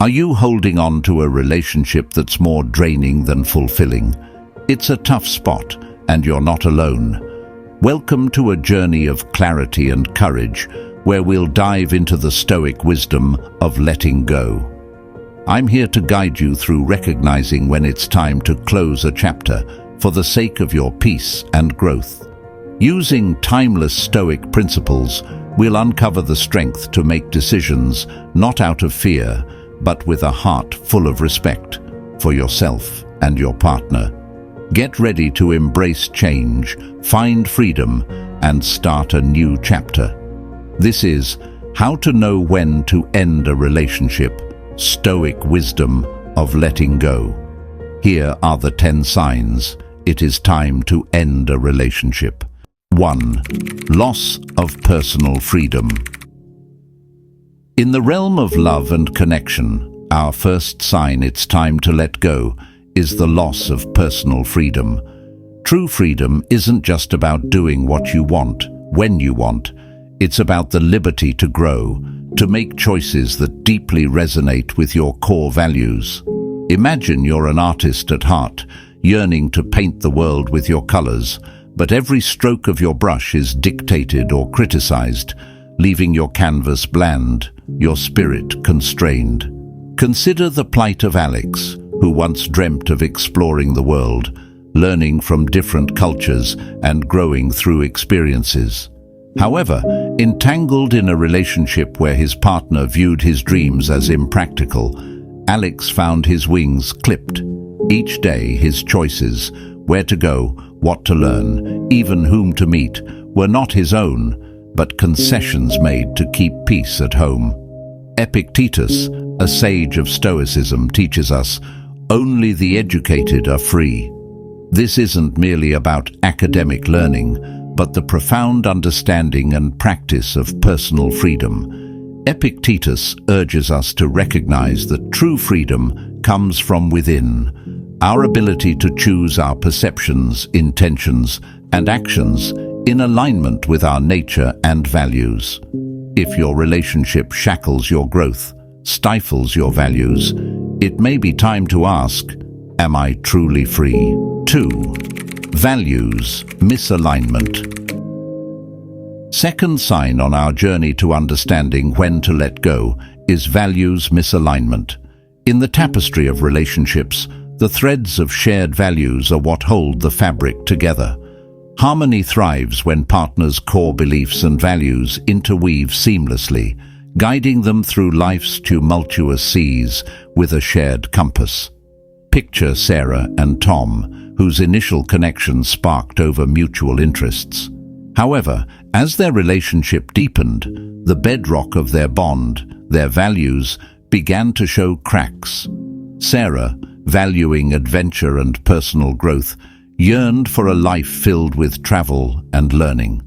Are you holding on to a relationship that's more draining than fulfilling? It's a tough spot, and you're not alone. Welcome to a journey of clarity and courage, where we'll dive into the Stoic wisdom of letting go. I'm here to guide you through recognizing when it's time to close a chapter for the sake of your peace and growth. Using timeless Stoic principles, we'll uncover the strength to make decisions not out of fear, but with a heart full of respect for yourself and your partner. Get ready to embrace change, find freedom, and start a new chapter. This is How to Know When to End a Relationship, Stoic Wisdom of Letting Go. Here are the 10 signs it is time to end a relationship. 1. Loss of personal freedom. In the realm of love and connection, our first sign it's time to let go is the loss of personal freedom. True freedom isn't just about doing what you want, when you want. It's about the liberty to grow, to make choices that deeply resonate with your core values. Imagine you're an artist at heart, yearning to paint the world with your colors, but every stroke of your brush is dictated or criticized, leaving your canvas bland, your spirit constrained. Consider the plight of Alex, who once dreamt of exploring the world, learning from different cultures and growing through experiences. However, entangled in a relationship where his partner viewed his dreams as impractical, Alex found his wings clipped. Each day, his choices, where to go, what to learn, even whom to meet, were not his own, but concessions made to keep peace at home. Epictetus, a sage of Stoicism, teaches us, only the educated are free. This isn't merely about academic learning, but the profound understanding and practice of personal freedom. Epictetus urges us to recognize that true freedom comes from within, our ability to choose our perceptions, intentions, and actions in alignment with our nature and values. If your relationship shackles your growth, stifles your values, it may be time to ask, am I truly free? 2. Values misalignment. Second sign on our journey to understanding when to let go is values misalignment. In the tapestry of relationships, the threads of shared values are what hold the fabric together. Harmony thrives when partners' core beliefs and values interweave seamlessly, guiding them through life's tumultuous seas with a shared compass. Picture Sarah and Tom, whose initial connection sparked over mutual interests. However, as their relationship deepened, the bedrock of their bond, their values, began to show cracks. Sarah, valuing adventure and personal growth, yearned for a life filled with travel and learning.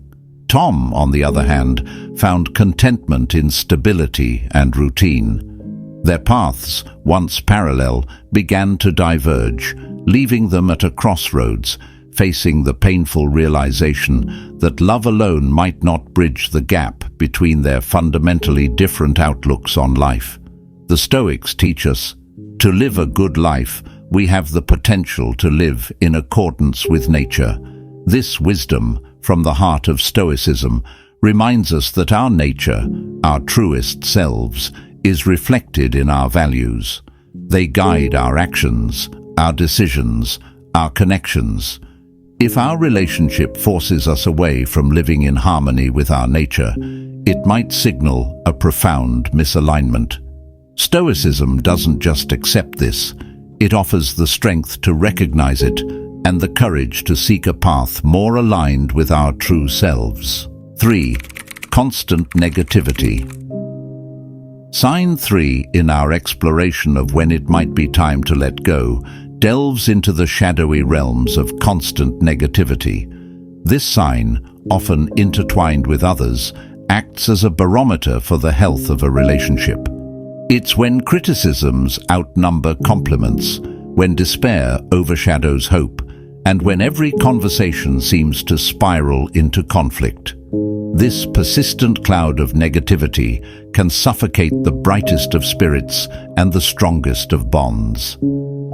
Tom, on the other hand, found contentment in stability and routine. Their paths, once parallel, began to diverge, leaving them at a crossroads, facing the painful realization that love alone might not bridge the gap between their fundamentally different outlooks on life. The Stoics teach us, to live a good life, we have the potential to live in accordance with nature. This wisdom, from the heart of Stoicism, reminds us that our nature, our truest selves, is reflected in our values. They guide our actions, our decisions, our connections. If our relationship forces us away from living in harmony with our nature, it might signal a profound misalignment. Stoicism doesn't just accept this, it offers the strength to recognize it and the courage to seek a path more aligned with our true selves. 3. Constant negativity. Sign 3 in our exploration of when it might be time to let go delves into the shadowy realms of constant negativity. This sign, often intertwined with others, acts as a barometer for the health of a relationship. It's when criticisms outnumber compliments, when despair overshadows hope, and when every conversation seems to spiral into conflict. This persistent cloud of negativity can suffocate the brightest of spirits and the strongest of bonds.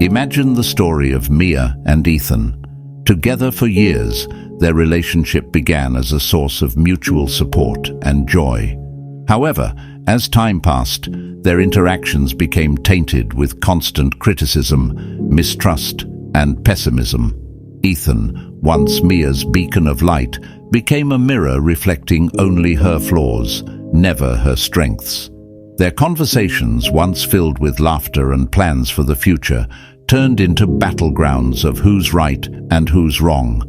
Imagine the story of Mia and Ethan. Together for years, their relationship began as a source of mutual support and joy. However, as time passed, their interactions became tainted with constant criticism, mistrust, and pessimism. Ethan, once Mia's beacon of light, became a mirror reflecting only her flaws, never her strengths. Their conversations, once filled with laughter and plans for the future, turned into battlegrounds of who's right and who's wrong.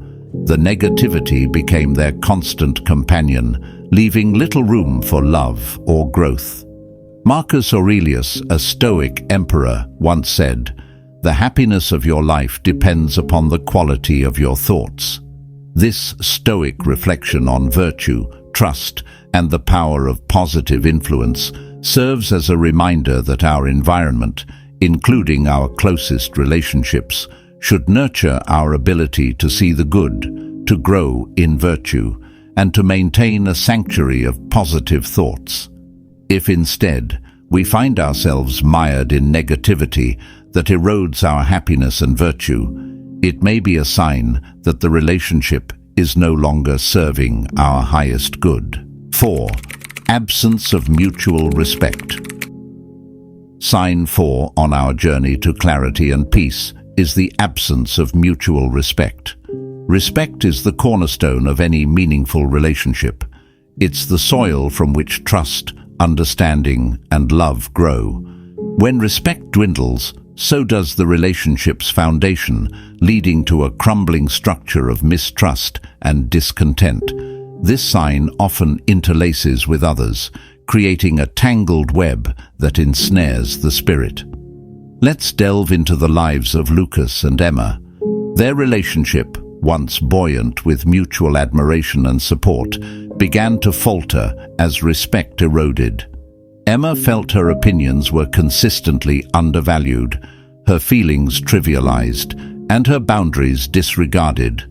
The negativity became their constant companion, leaving little room for love or growth. Marcus Aurelius, a Stoic emperor, once said, "The happiness of your life depends upon the quality of your thoughts." This Stoic reflection on virtue, trust, and the power of positive influence serves as a reminder that our environment, including our closest relationships, should nurture our ability to see the good, to grow in virtue, and to maintain a sanctuary of positive thoughts. If instead we find ourselves mired in negativity that erodes our happiness and virtue, it may be a sign that the relationship is no longer serving our highest good. 4. Absence of mutual respect. Sign 4 on our journey to clarity and peace is the absence of mutual respect. Respect is the cornerstone of any meaningful relationship. It's the soil from which trust, understanding, and love grow. When respect dwindles, so does the relationship's foundation, leading to a crumbling structure of mistrust and discontent. This sign often interlaces with others, creating a tangled web that ensnares the spirit. Let's delve into the lives of Lucas and Emma. Their relationship, once buoyant with mutual admiration and support, began to falter as respect eroded. Emma felt her opinions were consistently undervalued, her feelings trivialized, and her boundaries disregarded.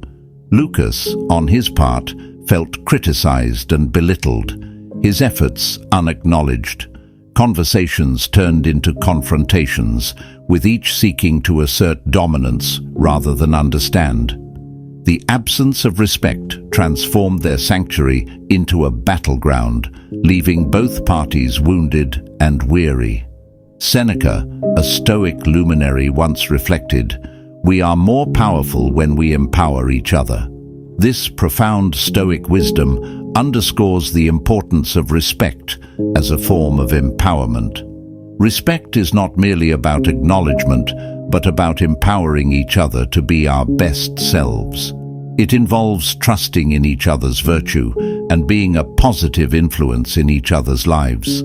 Lucas, on his part, felt criticized and belittled, his efforts unacknowledged. Conversations turned into confrontations, with each seeking to assert dominance rather than understand. The absence of respect transformed their sanctuary into a battleground, leaving both parties wounded and weary. Seneca, a Stoic luminary, once reflected, "We are more powerful when we empower each other." This profound Stoic wisdom underscores the importance of respect as a form of empowerment. Respect is not merely about acknowledgement, but about empowering each other to be our best selves. It involves trusting in each other's virtue and being a positive influence in each other's lives.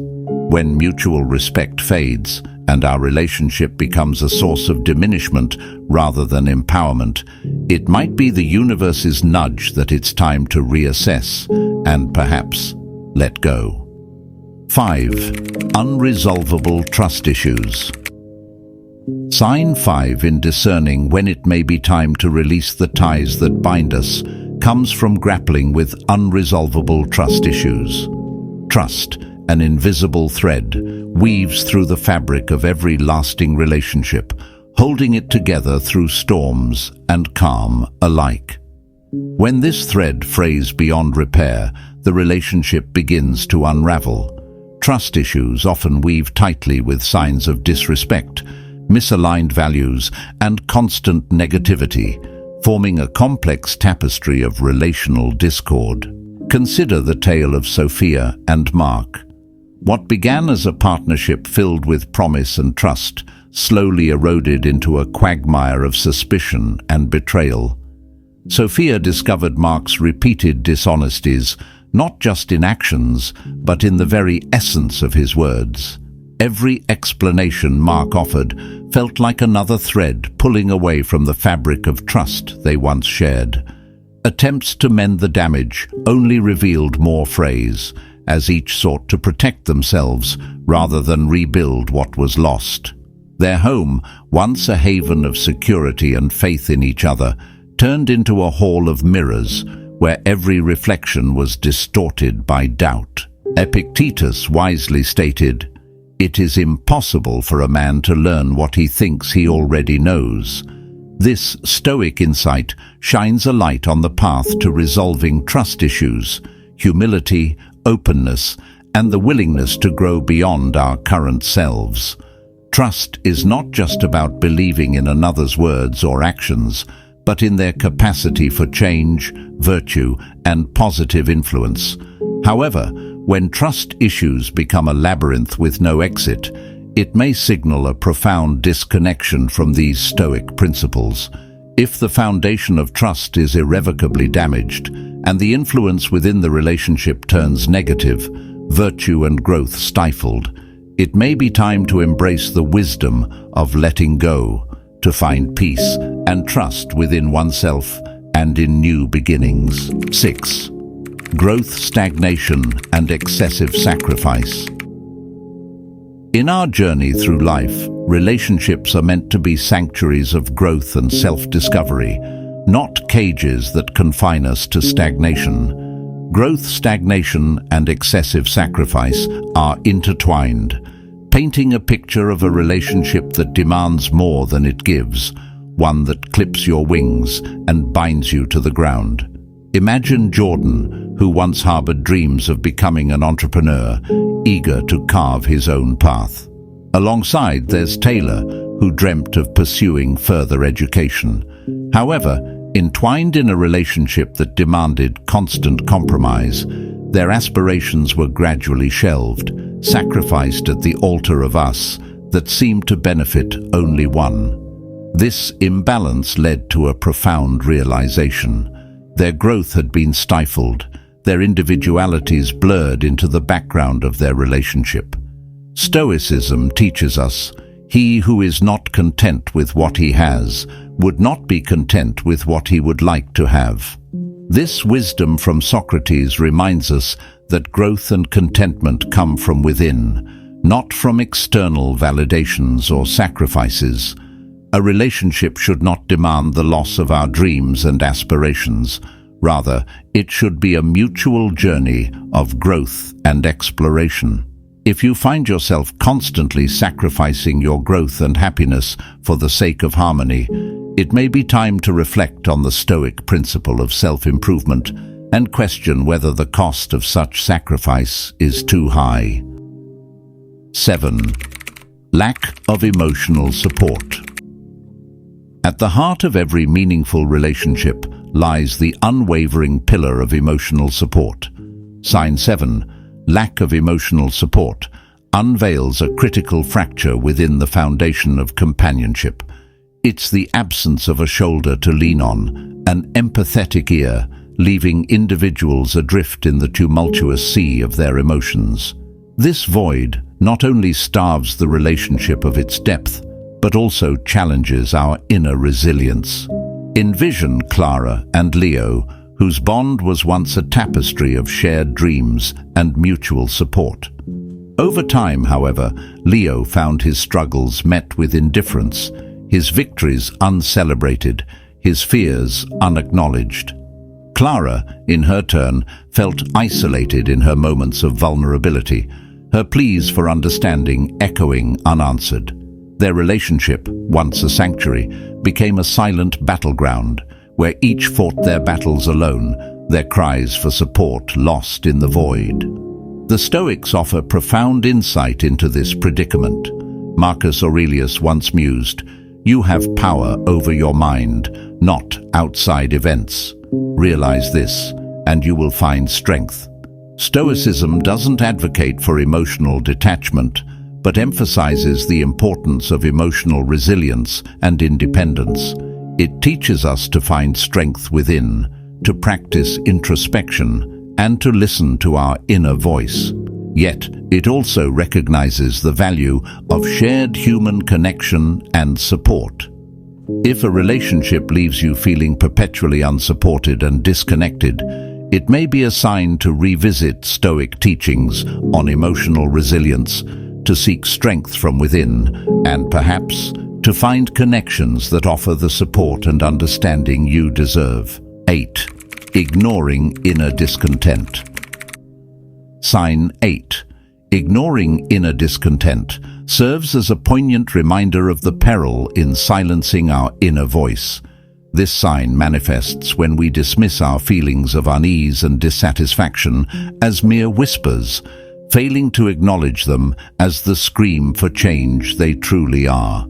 When mutual respect fades and our relationship becomes a source of diminishment rather than empowerment, it might be the universe's nudge that it's time to reassess and perhaps let go. 5. Unresolvable trust issues. Sign 5 in discerning when it may be time to release the ties that bind us comes from grappling with unresolvable trust issues. Trust, an invisible thread, weaves through the fabric of every lasting relationship, holding it together through storms and calm alike. When this thread frays beyond repair, the relationship begins to unravel. Trust issues often weave tightly with signs of disrespect, misaligned values, and constant negativity, forming a complex tapestry of relational discord. Consider the tale of Sophia and Mark. What began as a partnership filled with promise and trust slowly eroded into a quagmire of suspicion and betrayal. Sophia discovered Mark's repeated dishonesties, not just in actions, but in the very essence of his words. Every explanation Mark offered felt like another thread pulling away from the fabric of trust they once shared. Attempts to mend the damage only revealed more frays, as each sought to protect themselves rather than rebuild what was lost. Their home, once a haven of security and faith in each other, turned into a hall of mirrors, where every reflection was distorted by doubt. Epictetus wisely stated, "It is impossible for a man to learn what he thinks he already knows." This Stoic insight shines a light on the path to resolving trust issues, humility, openness, and the willingness to grow beyond our current selves. Trust is not just about believing in another's words or actions, but in their capacity for change, virtue, and positive influence. However, when trust issues become a labyrinth with no exit, it may signal a profound disconnection from these Stoic principles. If the foundation of trust is irrevocably damaged, and the influence within the relationship turns negative, virtue and growth stifled, it may be time to embrace the wisdom of letting go, to find peace and trust within oneself and in new beginnings. 6. Growth, stagnation, and excessive sacrifice. In our journey through life, relationships are meant to be sanctuaries of growth and self-discovery, not cages that confine us to stagnation. Growth, stagnation, and excessive sacrifice are intertwined, painting a picture of a relationship that demands more than it gives, one that clips your wings and binds you to the ground. Imagine Jordan, who once harbored dreams of becoming an entrepreneur, eager to carve his own path. Alongside, there's Taylor, who dreamt of pursuing further education. However, entwined in a relationship that demanded constant compromise, their aspirations were gradually shelved, sacrificed at the altar of us that seemed to benefit only one. This imbalance led to a profound realization. Their growth had been stifled, their individualities blurred into the background of their relationship. Stoicism teaches us, he who is not content with what he has would not be content with what he would like to have. This wisdom from Socrates reminds us that growth and contentment come from within, not from external validations or sacrifices. A relationship should not demand the loss of our dreams and aspirations. Rather, it should be a mutual journey of growth and exploration. If you find yourself constantly sacrificing your growth and happiness for the sake of harmony, it may be time to reflect on the Stoic principle of self-improvement and question whether the cost of such sacrifice is too high. 7. Lack of emotional support. At the heart of every meaningful relationship lies the unwavering pillar of emotional support. Sign 7, lack of emotional support, unveils a critical fracture within the foundation of companionship. It's the absence of a shoulder to lean on, an empathetic ear, leaving individuals adrift in the tumultuous sea of their emotions. This void not only starves the relationship of its depth, but also challenges our inner resilience. Envision Clara and Leo, whose bond was once a tapestry of shared dreams and mutual support. Over time, however, Leo found his struggles met with indifference, his victories uncelebrated, his fears unacknowledged. Clara, in her turn, felt isolated in her moments of vulnerability, her pleas for understanding echoing unanswered. Their relationship, once a sanctuary, became a silent battleground, where each fought their battles alone, their cries for support lost in the void. The Stoics offer profound insight into this predicament. Marcus Aurelius once mused, "You have power over your mind, not outside events. Realize this, and you will find strength." Stoicism doesn't advocate for emotional detachment, but emphasizes the importance of emotional resilience and independence. It teaches us to find strength within, to practice introspection, and to listen to our inner voice. Yet, it also recognizes the value of shared human connection and support. If a relationship leaves you feeling perpetually unsupported and disconnected, it may be a sign to revisit Stoic teachings on emotional resilience, to seek strength from within, and perhaps to find connections that offer the support and understanding you deserve. 8. Ignoring inner discontent. Sign 8. Ignoring inner discontent serves as a poignant reminder of the peril in silencing our inner voice. This sign manifests when we dismiss our feelings of unease and dissatisfaction as mere whispers, failing to acknowledge them as the scream for change they truly are.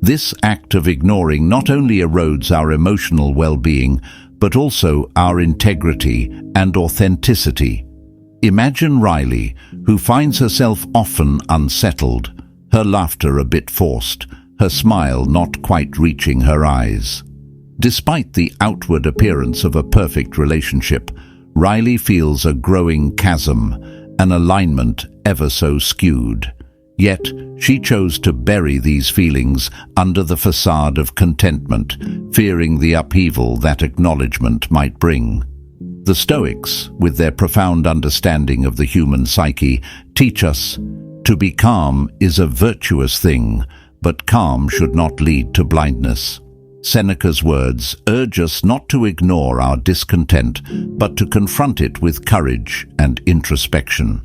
This act of ignoring not only erodes our emotional well-being, but also our integrity and authenticity. Imagine Riley, who finds herself often unsettled, her laughter a bit forced, her smile not quite reaching her eyes. Despite the outward appearance of a perfect relationship, Riley feels a growing chasm, an alignment ever so skewed. Yet, she chose to bury these feelings under the facade of contentment, fearing the upheaval that acknowledgement might bring. The Stoics, with their profound understanding of the human psyche, teach us, to be calm is a virtuous thing, but calm should not lead to blindness. Seneca's words urge us not to ignore our discontent, but to confront it with courage and introspection.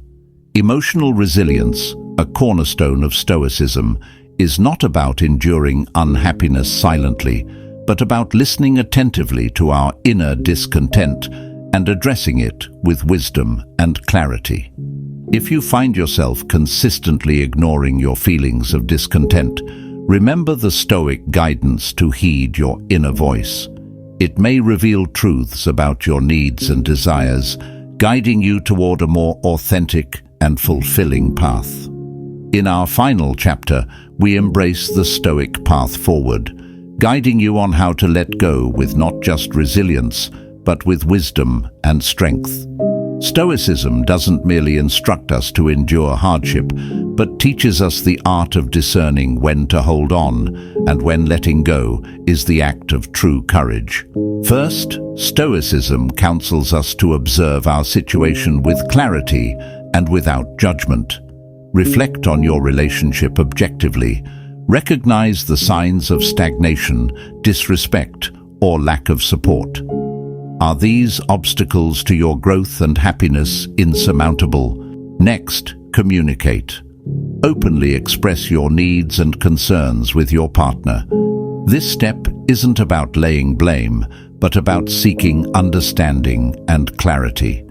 Emotional resilience, a cornerstone of Stoicism, is not about enduring unhappiness silently, but about listening attentively to our inner discontent and addressing it with wisdom and clarity. If you find yourself consistently ignoring your feelings of discontent, remember the Stoic guidance to heed your inner voice. It may reveal truths about your needs and desires, guiding you toward a more authentic and fulfilling path. In our final chapter, we embrace the Stoic path forward, guiding you on how to let go with not just resilience, but with wisdom and strength. Stoicism doesn't merely instruct us to endure hardship, but teaches us the art of discerning when to hold on and when letting go is the act of true courage. First, Stoicism counsels us to observe our situation with clarity and without judgment. Reflect on your relationship objectively. Recognize the signs of stagnation, disrespect, or lack of support. Are these obstacles to your growth and happiness insurmountable? Next, communicate. Openly express your needs and concerns with your partner. This step isn't about laying blame, but about seeking understanding and clarity.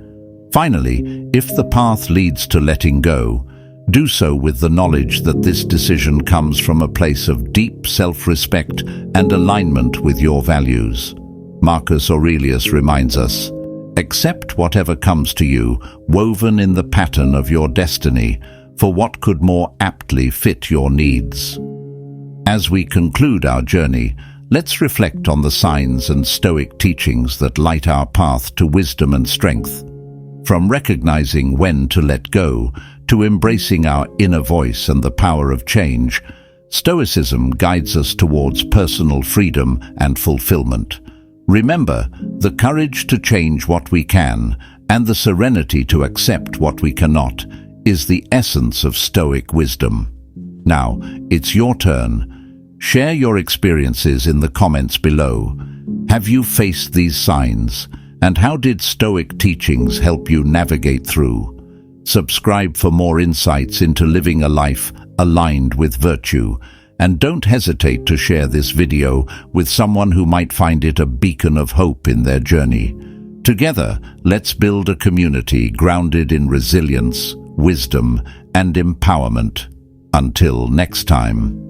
Finally, if the path leads to letting go, do so with the knowledge that this decision comes from a place of deep self-respect and alignment with your values. Marcus Aurelius reminds us, accept whatever comes to you, woven in the pattern of your destiny, for what could more aptly fit your needs. As we conclude our journey, let's reflect on the signs and Stoic teachings that light our path to wisdom and strength. From recognizing when to let go, to embracing our inner voice and the power of change, Stoicism guides us towards personal freedom and fulfillment. Remember, the courage to change what we can and the serenity to accept what we cannot is the essence of Stoic wisdom. Now, it's your turn. Share your experiences in the comments below. Have you faced these signs? And how did Stoic teachings help you navigate through? Subscribe for more insights into living a life aligned with virtue. And don't hesitate to share this video with someone who might find it a beacon of hope in their journey. Together, let's build a community grounded in resilience, wisdom, and empowerment. Until next time.